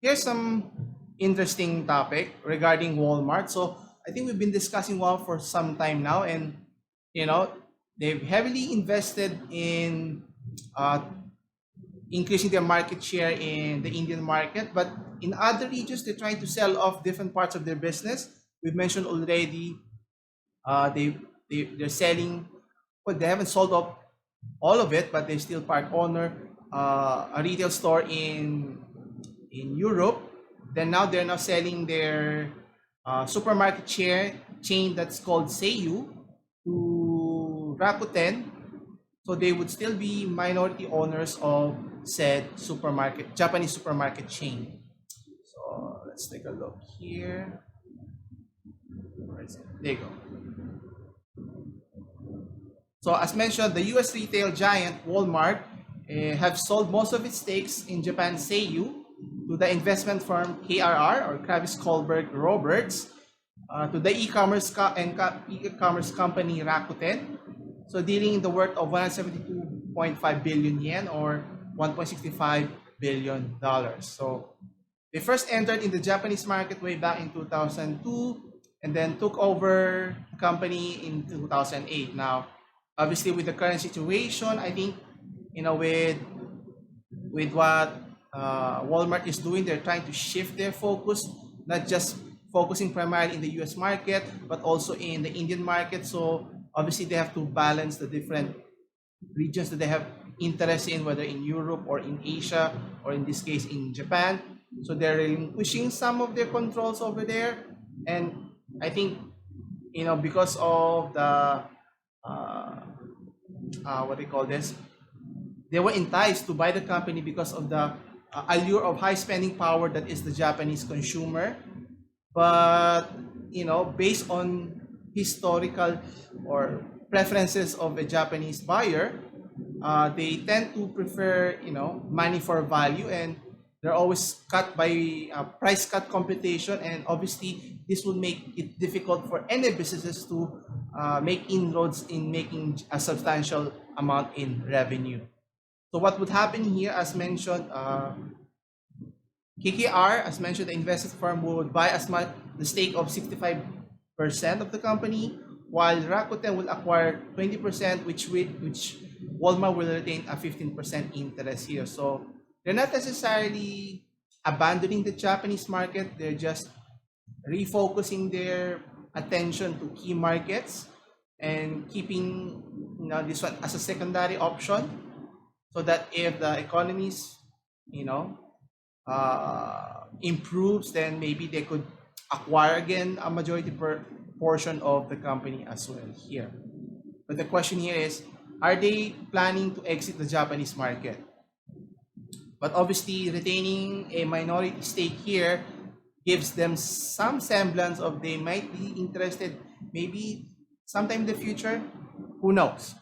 here's some interesting topic regarding Walmart. So I think we've been discussing Walmart for some time now, and you know they've heavily invested in uh, increasing their market share in the Indian market, but in other regions they're trying to sell off different parts of their business. We've mentioned already they they're selling. Well, they haven't sold off all of it, but they still part owner a retail store in Europe. Then now they're now selling their supermarket chain that's called Seiyu to Rakuten. So they would still be minority owners of said supermarket, Japanese supermarket chain. So let's take a look here. Where is it? There you go. So as mentioned, the US retail giant Walmart have sold most of its stakes in Japan Seiyu to the investment firm KRR or Kravis Kohlberg Roberts, to the e-commerce company Rakuten. So dealing in the worth of 172.5 billion yen or 1.65 billion dollars. So they first entered in the Japanese market way back in 2002 and then took over the company in 2008. Now, obviously with the current situation, I think with what Walmart is doing, they're trying to shift their focus, not just focusing primarily in the US market, but also in the Indian market. So obviously they have to balance the different regions that they have interest in, whether in Europe or in Asia, or in this case in Japan. So they're relinquishing some of their controls over there. And I think, because of the, what they call this, they were enticed to buy the company because of the allure of high spending power that is the Japanese consumer. But based on historical or preferences of a Japanese buyer, they tend to prefer money for value, and they're always cut by price cut competition, and obviously this will make it difficult for any businesses to make inroads in making a substantial amount in revenue. So what would happen here, as mentioned, KKR, as mentioned, the investment firm would buy as much the stake of 65% of the company, while Rakuten will acquire 20%, which Walmart will retain a 15% interest here. So they're not necessarily abandoning the Japanese market; they're just refocusing their attention to key markets and keeping this one as a secondary option, so that if the economies improves, then maybe they could acquire again a majority portion of the company as well here. But the question here is, are they planning to exit the Japanese market? But obviously retaining a minority stake here gives them some semblance of they might be interested maybe sometime in the future. Who knows?